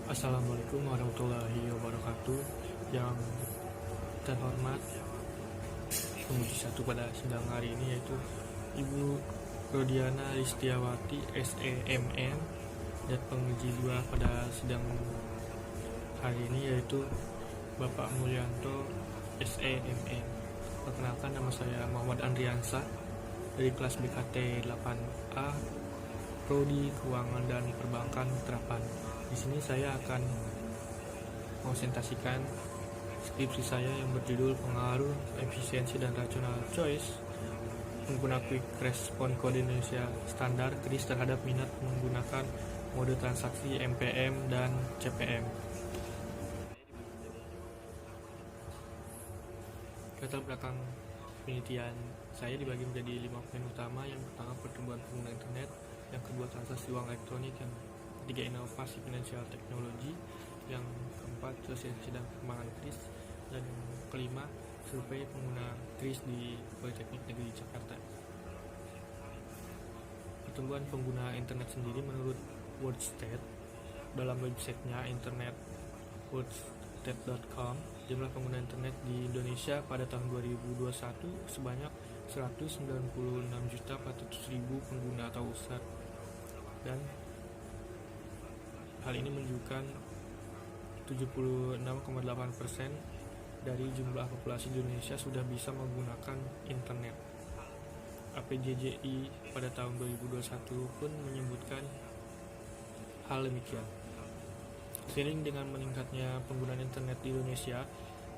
Assalamualaikum warahmatullahi wabarakatuh. Yang terhormat penguji satu pada sidang hari ini yaitu Ibu Rodiana Listiawati SEMN, dan penguji dua pada sidang hari ini yaitu Bapak Mulyanto SEMN. Perkenalkan, nama saya Muhammad Andriansah dari kelas BKT 8A, Prodi Keuangan dan Perbankan Terapan. Di sini saya akan presentasikan skripsi saya yang berjudul Pengaruh Efisiensi dan Rational Choice menggunakan Quick Response Code Indonesia Standar (QRIS) terhadap minat menggunakan mode transaksi MPM dan CPM. Latar belakang penelitian saya dibagi menjadi 5 poin utama. Yang pertama, pertumbuhan pengguna internet; yang kedua, transaksi uang elektronik; yang ketiga, inovasi finansial teknologi; yang keempat, sosialisasi dan perkembangan QRIS; dan yang kelima, survei pengguna QRIS di Politeknik Negeri Jakarta. Pertumbuhan pengguna internet sendiri menurut Worldstat dalam websitenya internetworldstat.com, jumlah pengguna internet di Indonesia pada tahun 2021 sebanyak 196.400.000 pengguna atau user, dan hal ini menunjukkan 76,8% dari jumlah populasi di Indonesia sudah bisa menggunakan internet. APJJI pada tahun 2021 pun menyebutkan hal demikian. Seiring dengan meningkatnya penggunaan internet di Indonesia,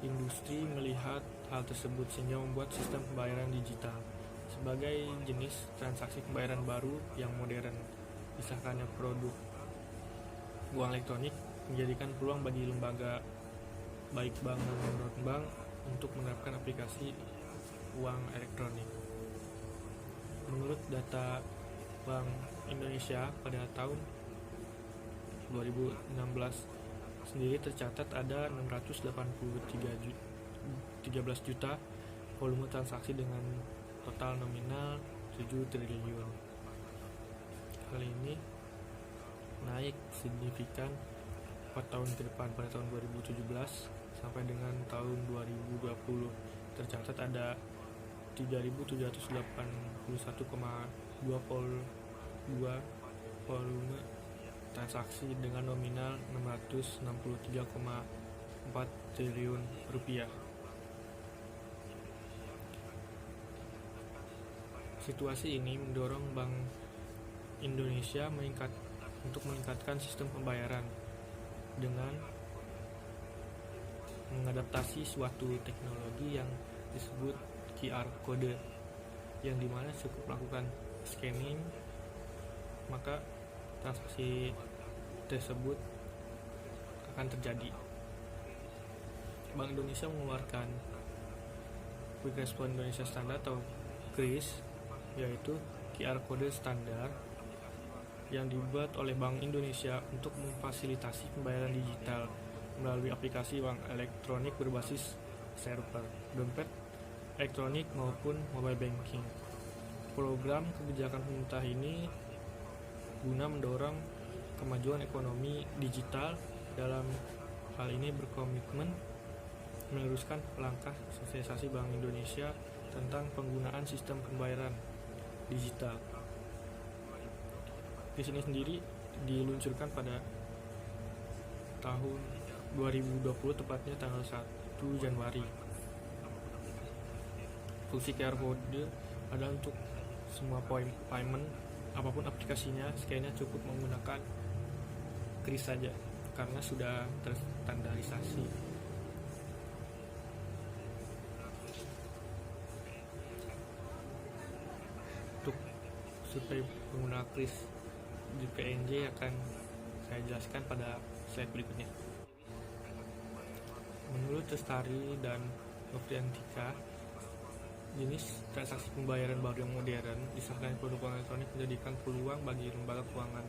industri melihat hal tersebut sehingga membuat sistem pembayaran digital sebagai jenis transaksi pembayaran baru yang modern. Disahkannya produk uang elektronik menjadikan peluang bagi lembaga baik bank maupun non-bank untuk menerapkan aplikasi uang elektronik. Menurut data Bank Indonesia pada tahun 2016 sendiri tercatat ada 613 juta volume transaksi dengan total nominal 7 triliun. Hal ini naik signifikan 4 tahun ke depan. Pada tahun 2017 sampai dengan tahun 2020 tercatat ada 3.781,2 volume transaksi dengan nominal 663,4 triliun rupiah. Situasi ini mendorong Bank Indonesia untuk meningkatkan sistem pembayaran dengan mengadaptasi suatu teknologi yang disebut QR code, yang dimana cukup melakukan scanning maka transaksi tersebut akan terjadi. Bank Indonesia mengeluarkan Quick Response Indonesia Standard atau QRIS, yaitu QR code standar yang dibuat oleh Bank Indonesia untuk memfasilitasi pembayaran digital melalui aplikasi uang elektronik berbasis server, dompet elektronik maupun mobile banking. Program kebijakan pemerintah ini guna mendorong kemajuan ekonomi digital. Dalam hal ini berkomitmen meneruskan langkah sosialisasi Bank Indonesia tentang penggunaan sistem pembayaran digital. Di sini sendiri diluncurkan pada tahun 2020, tepatnya tanggal 1 Januari. Fungsi QR code adalah untuk semua payment apapun aplikasinya, scannya cukup menggunakan QRIS saja karena sudah terstandarisasi. Untuk survei pengguna QRIS di PNJ akan saya jelaskan pada slide berikutnya. Menurut Lestari dan Nofriantika, jenis transaksi pembayaran baru yang modern disahkan produk uang elektronik menjadikan peluang bagi lembaga keuangan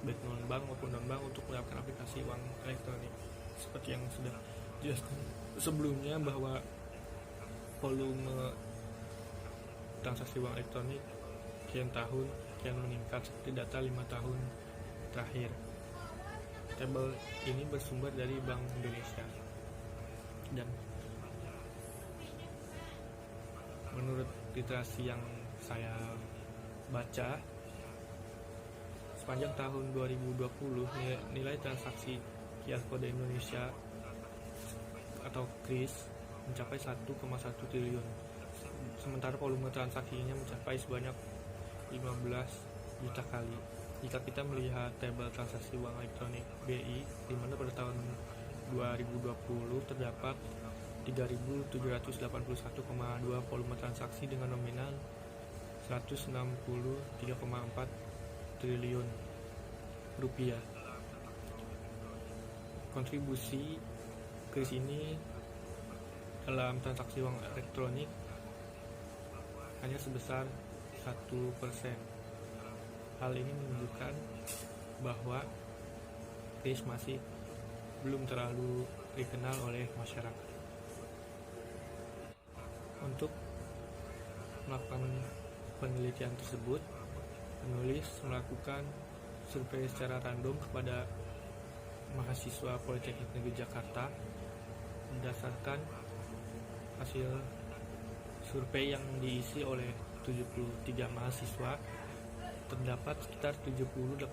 baik non-bank maupun non-bank untuk melakukan aplikasi uang elektronik. Seperti yang sudah dijelaskan sebelumnya bahwa volume transaksi uang elektronik kian meningkat seperti data 5 tahun terakhir. Tabel ini bersumber dari Bank Indonesia dan menurut literasi yang saya baca, sepanjang tahun 2020 nilai transaksi QR Kode Indonesia atau KRIS mencapai 1,1 triliun, sementara volume transaksinya mencapai sebanyak 15 juta kali. Jika kita melihat tabel transaksi uang elektronik BI, di mana pada tahun 2020 terdapat 3.781,2 volume transaksi dengan nominal 163,4 triliun rupiah. Kontribusi KRIS ini dalam transaksi uang elektronik hanya sebesar 1%. Hal ini menunjukkan bahwa KRIS masih belum terlalu dikenal oleh masyarakat. Untuk melakukan penelitian tersebut, penulis melakukan survei secara random kepada mahasiswa Politeknik Negeri Jakarta. Berdasarkan hasil survei yang diisi oleh 73 mahasiswa, terdapat sekitar 78%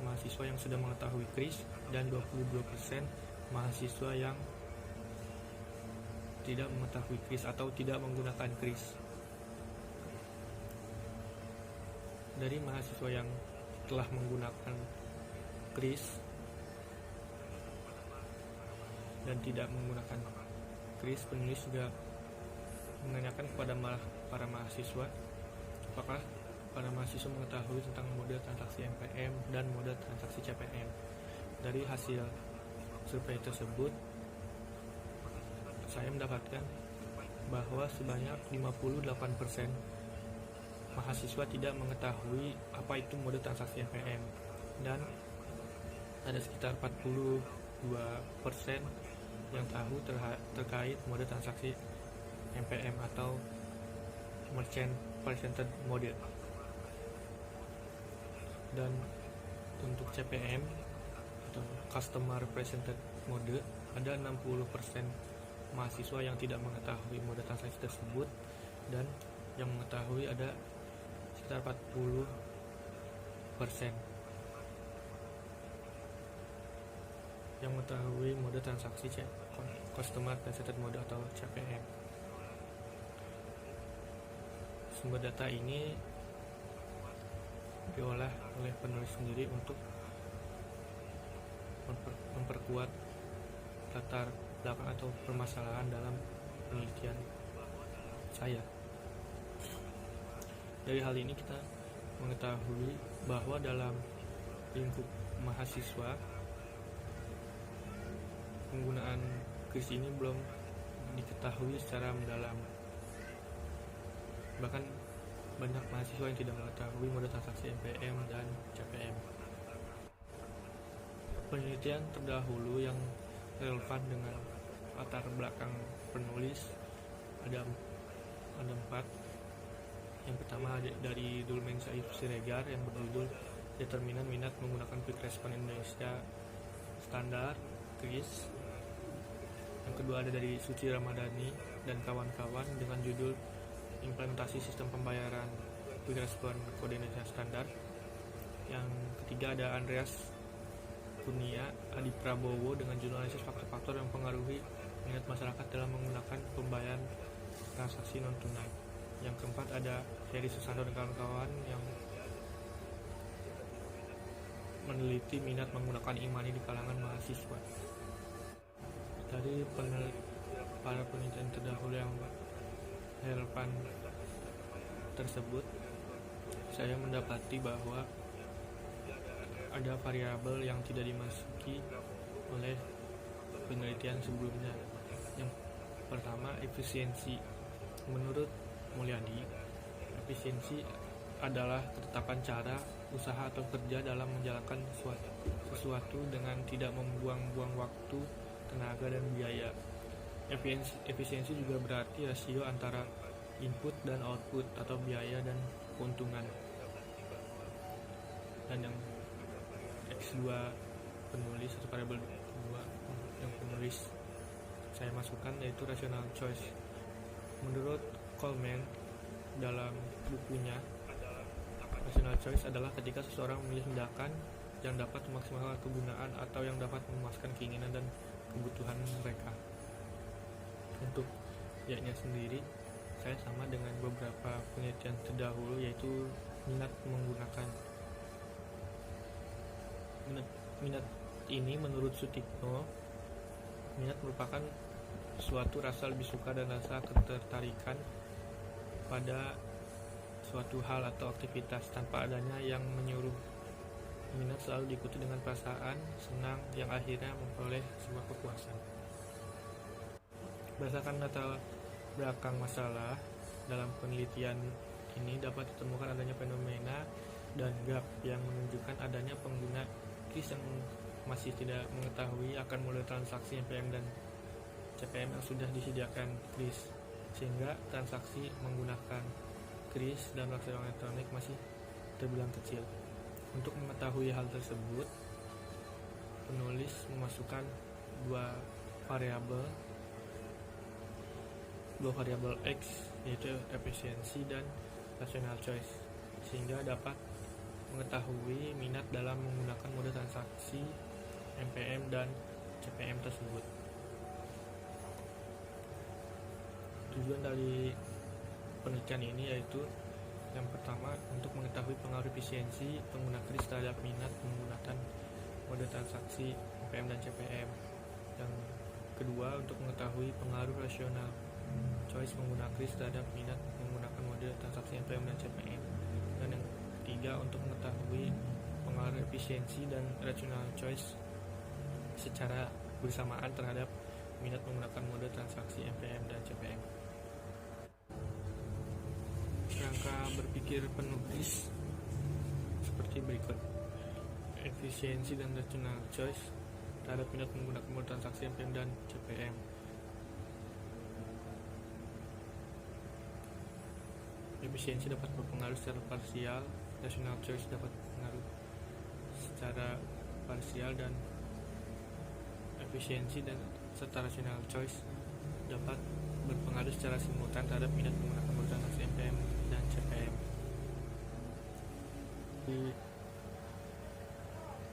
mahasiswa yang sudah mengetahui KRIS dan 22% mahasiswa yang tidak mengetahui KRIS atau tidak menggunakan KRIS. Dari mahasiswa yang telah menggunakan KRIS dan tidak menggunakan KRIS, penulis juga menanyakan kepada para mahasiswa apakah para mahasiswa mengetahui tentang mode transaksi MPM dan mode transaksi CPM. Dari hasil survei tersebut, saya mendapatkan bahwa sebanyak 58% mahasiswa tidak mengetahui apa itu mode transaksi MPM, dan ada sekitar 42% yang tahu terkait mode transaksi MPM atau Merchant Presented Mode. Dan untuk CPM atau Customer Presented Mode, ada 60% mahasiswa yang tidak mengetahui mode transaksi tersebut, dan yang mengetahui ada sekitar 40% yang mengetahui mode transaksi Customer Presented Mode atau CPM. Sumber data ini diolah oleh penulis sendiri untuk memperkuat latar belakang atau permasalahan dalam penelitian saya. Dari hal ini kita mengetahui bahwa dalam lingkup mahasiswa, penggunaan KRIS ini belum diketahui secara mendalam. Bahkan banyak mahasiswa yang tidak mengetahui mode transaksi MPM dan CPM. Penelitian terdahulu yang relevan dengan latar belakang penulis ada 4. Yang pertama dari Dulmen Saif Siregar yang berjudul Determinan Minat Menggunakan Quick Response Indonesia Standar KRIS. Yang kedua ada dari Suci Ramadhani dan kawan-kawan dengan judul Implementasi Sistem Pembayaran Quick Response Kode Indonesia Standar. Yang ketiga ada Andreas Kurnia Adi Prabowo dengan judul Analisis Faktor-Faktor yang mempengaruhi minat masyarakat dalam menggunakan pembayaran transaksi non-tunai. Yang keempat ada Heri Susanto dan kawan-kawan yang meneliti minat menggunakan e-money di kalangan mahasiswa. Dari para penelitian terdahulu yang relevan tersebut, saya mendapati bahwa ada variabel yang tidak dimasuki oleh penelitian sebelumnya. Yang pertama, efisiensi. Menurut Mulyadi, efisiensi adalah ketetapan cara, usaha atau kerja dalam menjalankan sesuatu dengan tidak membuang-buang waktu, tenaga, dan biaya. Efisiensi juga berarti rasio antara input dan output atau biaya dan keuntungan. Dan yang X2 penulis penulis atau variabel kedua yang penulis saya masukkan, yaitu rational choice. Menurut Coleman dalam bukunya, rational choice adalah ketika seseorang memilih tindakan yang dapat memaksimalkan kegunaan atau yang dapat memuaskan keinginan dan kebutuhan mereka. Untuk Y-nya sendiri, saya sama dengan beberapa penelitian terdahulu, yaitu minat menggunakan. Minat ini menurut Sutikno, minat merupakan suatu rasa lebih suka dan rasa ketertarikan pada suatu hal atau aktivitas tanpa adanya yang menyuruh. Minat selalu diikuti dengan perasaan senang yang akhirnya memperoleh sebuah kepuasan. Berdasarkan latar belakang masalah, dalam penelitian ini dapat ditemukan adanya fenomena dan gap yang menunjukkan adanya pengguna kris yang masih tidak mengetahui akan model transaksi NPM dan CPM yang sudah disediakan kris, sehingga transaksi menggunakan kris dan platform elektronik masih terbilang kecil. Untuk mengetahui hal tersebut, penulis memasukkan dua variabel X, yaitu efisiensi dan rational choice, sehingga dapat mengetahui minat dalam menggunakan mode transaksi NPM dan CPM tersebut. Tujuan dari penelitian ini yaitu yang pertama, untuk mengetahui pengaruh efisiensi pengguna kris terhadap minat menggunakan mode transaksi NPM dan CPM. Yang kedua, untuk mengetahui pengaruh rational choice pengguna kris terhadap minat menggunakan mode transaksi NPM dan CPM. Dan yang ketiga, untuk mengetahui pengaruh efisiensi dan rational choice secara bersamaan terhadap minat menggunakan mode transaksi NPM dan CPM. Kerangka berpikir penulis seperti berikut: efisiensi dan rational choice terhadap minat menggunakan mode transaksi NPM dan CPM. Efisiensi dapat berpengaruh secara parsial, rational choice dapat berpengaruh secara parsial, dan efisiensi dan serta rational choice dapat berpengaruh secara simultan terhadap minat menggunakan mode transaksi NPM dan CPM. Di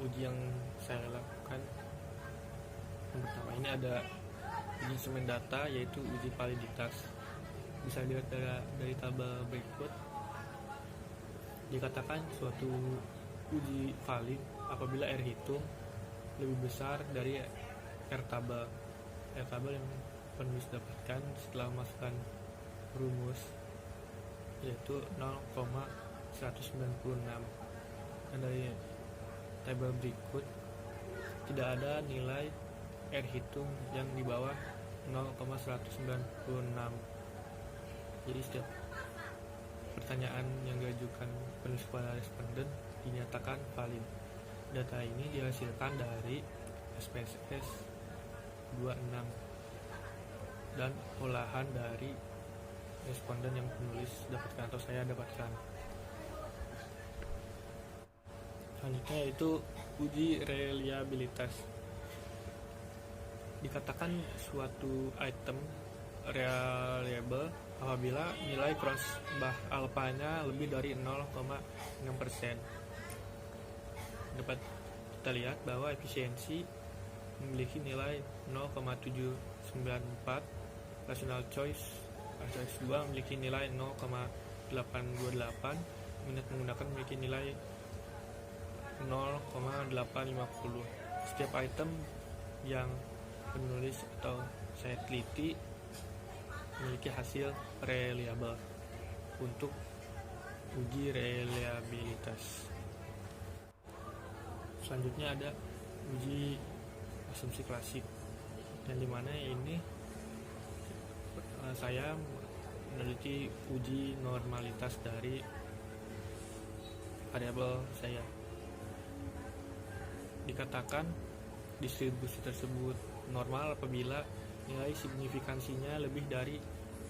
uji yang saya lakukan, yang pertama ini ada uji instrumen data, yaitu uji validitas. Bisa dilihat dari tabel berikut. Dikatakan suatu uji valid apabila R hitung lebih besar dari R tabel. R tabel yang penulis dapatkan setelah memasukkan rumus, yaitu 0,196. Dan dari tabel berikut tidak ada nilai R hitung yang di bawah 0,196. Jadi setiap pertanyaan yang diajukan penulis kepada responden dinyatakan valid. Data ini dihasilkan dari SPSS 26 dan olahan dari responden yang penulis dapatkan atau saya dapatkan. Selanjutnya yaitu uji reliabilitas. Dikatakan suatu item reliable apabila nilai cross alpha-nya lebih dari 0,6%. Dapat kita lihat bahwa efisiensi memiliki nilai 0,794, rational choice 2 memiliki nilai 0,828, minat menggunakan memiliki nilai 0,850. Setiap item yang penulis atau saya teliti memiliki hasil reliable untuk uji reliabilitas. Selanjutnya ada uji asumsi klasik, yang dimana ini saya meneliti uji normalitas dari variabel saya. Dikatakan distribusi tersebut normal apabila nilai signifikansinya lebih dari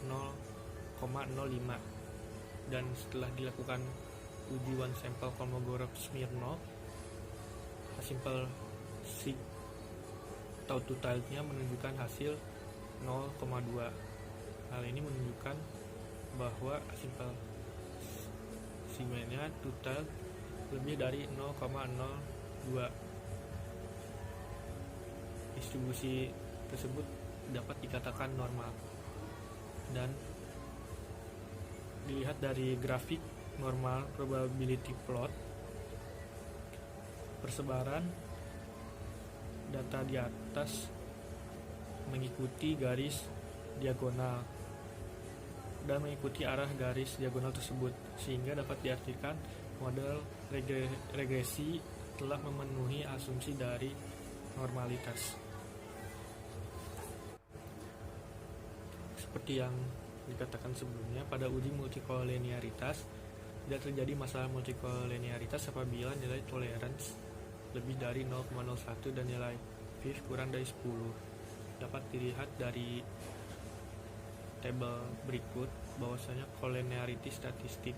0,05, dan setelah dilakukan uji one sample Kolmogorov-Smirnov, simple sig totalnya menunjukkan hasil 0,2. Hal ini menunjukkan bahwa simple simennya total lebih dari 0,02. Distribusi tersebut dapat dikatakan normal, dan dilihat dari grafik normal probability plot, persebaran data di atas mengikuti garis diagonal dan mengikuti arah garis diagonal tersebut, sehingga dapat diartikan model regresi telah memenuhi asumsi dari normalitas. Seperti yang dikatakan sebelumnya, pada uji multikolinearitas tidak terjadi masalah multikolinearitas apabila nilai tolerance lebih dari 0,01 dan nilai F kurang dari 10. Dapat dilihat dari tabel berikut bahwasanya collinearity statistik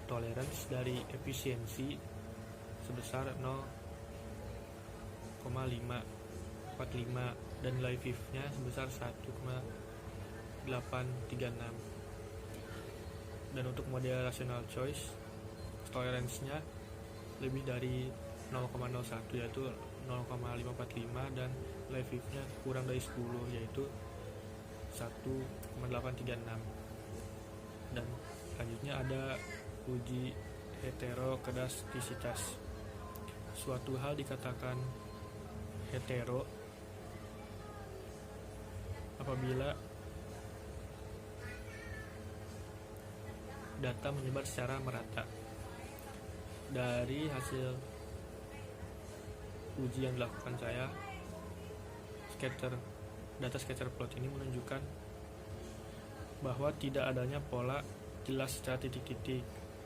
tolerance dari efisiensi sebesar 0,545 dan nilai F-nya sebesar 1,836. Dan untuk model rational choice, tolerance-nya lebih dari 0,01 yaitu 0,545 dan nilai F-nya kurang dari 10 yaitu 1,836. Dan selanjutnya ada uji heterokedastisitas. Suatu hal dikatakan hetero apabila data menyebar secara merata. Dari hasil uji yang dilakukan saya, data scatter plot ini menunjukkan bahwa tidak adanya pola jelas secara titik-titik.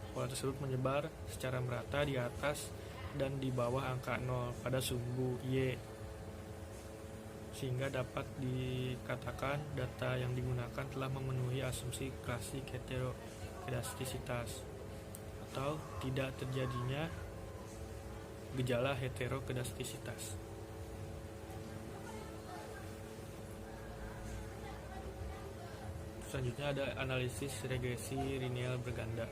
Pola tersebut menyebar secara merata di atas dan di bawah angka 0 pada sumbu Y, sehingga dapat dikatakan data yang digunakan telah memenuhi asumsi klasik heterokedastisitas atau tidak terjadinya gejala heterokedastisitas. Selanjutnya ada analisis regresi linear berganda.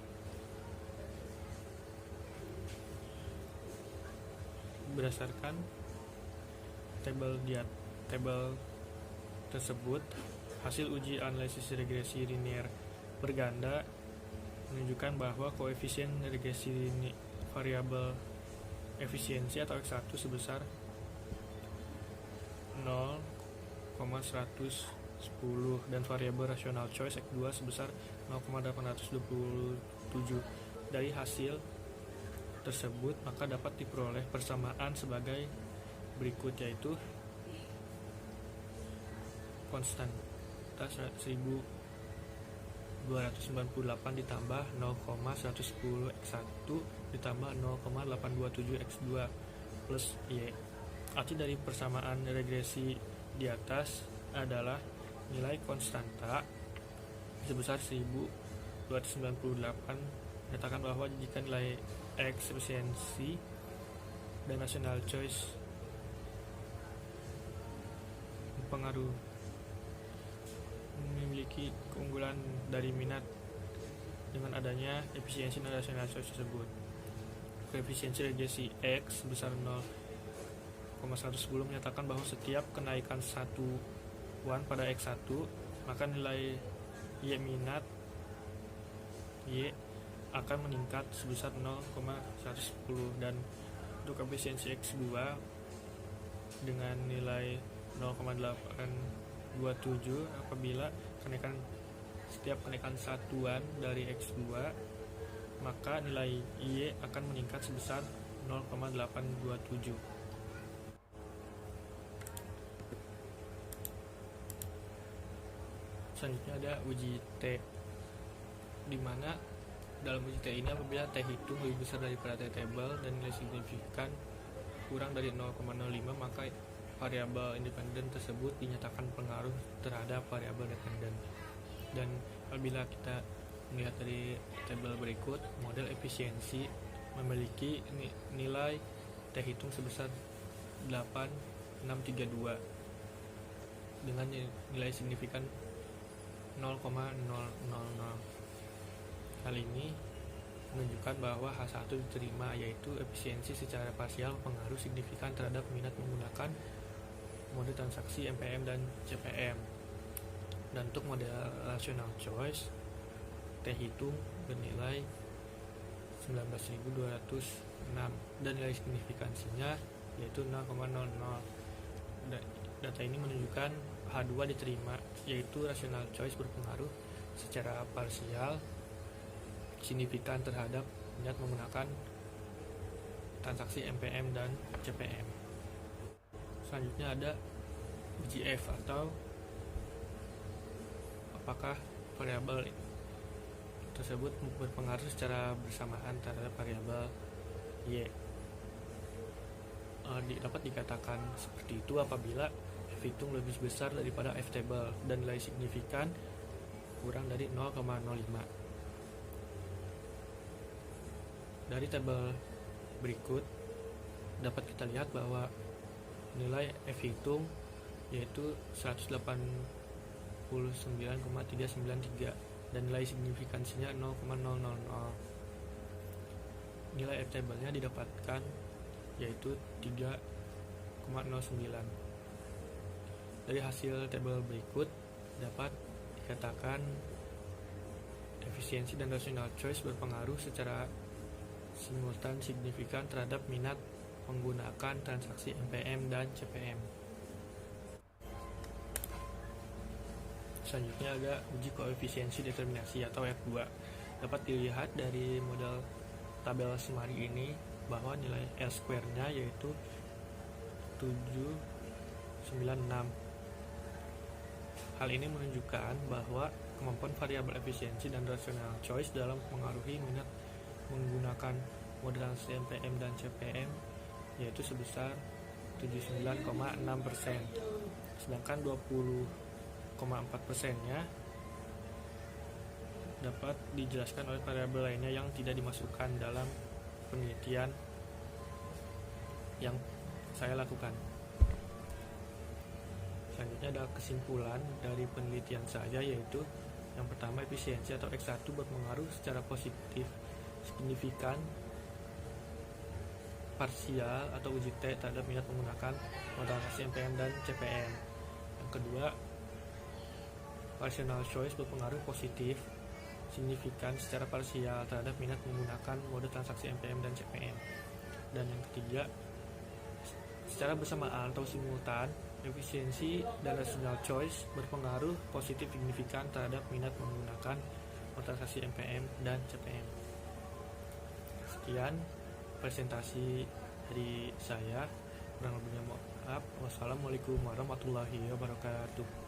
Berdasarkan tabel tersebut, hasil uji analisis regresi linear berganda menunjukkan bahwa koefisien regresi variabel efisiensi atau X1 sebesar 0,110 dan variabel rational choice X2 sebesar 0,827. Dari hasil tersebut maka dapat diperoleh persamaan sebagai berikut, yaitu konstanta 1298 ditambah 0,110 X1 ditambah 0,827 X2 plus Y. Arti dari persamaan regresi di atas adalah nilai konstanta sebesar 1298 menyatakan bahwa jika nilai X efisiensi dan rational choice memiliki keunggulan dari minat dengan adanya efisiensi dan rational choice tersebut. Koefisiensi regresi X sebesar 0,110 menyatakan bahwa setiap kenaikan satuan pada X1 maka nilai Y minat Y akan meningkat sebesar 0,110, dan untuk efisiensi X2 dengan nilai 0,827 apabila setiap kenaikan satuan dari X2 maka nilai Y akan meningkat sebesar 0,827. Selanjutnya ada uji T, di mana dalam uji T ini apabila T hitung lebih besar daripada T table dan nilai signifikan kurang dari 0,05 maka variabel independen tersebut dinyatakan pengaruh terhadap variabel dependen. Dan apabila kita melihat dari tabel berikut, model efisiensi memiliki nilai T hitung sebesar 8 dengan nilai signifikan 0,000. Hal ini menunjukkan bahwa H1 diterima, yaitu efisiensi secara parsial pengaruh signifikan terhadap minat menggunakan mode transaksi MPM dan CPM. Dan untuk model rational choice, T hitung bernilai 19.206 dan nilai signifikansinya yaitu 0,00. Data ini menunjukkan H2 diterima, yaitu rational choice berpengaruh secara parsial signifikan terhadap minat menggunakan transaksi MPM dan CPM. Selanjutnya ada UGF atau apakah variabel tersebut berpengaruh secara bersamaan terhadap variabel Y. Dapat dikatakan seperti itu apabila F hitung lebih besar daripada F table dan nilai signifikan kurang dari 0,05. Dari tabel berikut dapat kita lihat bahwa nilai F hitung yaitu 189,393 dan nilai signifikansinya 0,000. Nilai F table-nya didapatkan yaitu 3,09. Dari hasil tabel berikut dapat dikatakan efisiensi dan rational choice berpengaruh secara simultan signifikan terhadap minat menggunakan transaksi MPM dan CPM. Selanjutnya ada uji koefisiensi determinasi atau F2. Dapat dilihat dari model tabel semari ini bahwa nilai L2-nya yaitu 796. Hal ini menunjukkan bahwa kemampuan variabel efisiensi dan rational choice dalam mempengaruhi minat menggunakan mode transaksi MPM dan CPM yaitu sebesar 79,6%, sedangkan 20,4%-nya dapat dijelaskan oleh variabel lainnya yang tidak dimasukkan dalam penelitian yang saya lakukan. Selanjutnya ada kesimpulan dari penelitian saya, yaitu yang pertama, efisiensi atau X1 berpengaruh secara positif signifikan parsial atau uji T terhadap minat menggunakan mode transaksi MPM dan CPM. Yang kedua, rational choice berpengaruh positif signifikan secara parsial terhadap minat menggunakan mode transaksi MPM dan CPM. Dan yang ketiga, secara bersamaan atau simultan, efisiensi dan rational choice berpengaruh positif signifikan terhadap minat menggunakan mode transaksi MPM dan CPM. Sekian presentasi dari saya, kurang lebihnya maaf. Wassalamualaikum warahmatullahi wabarakatuh.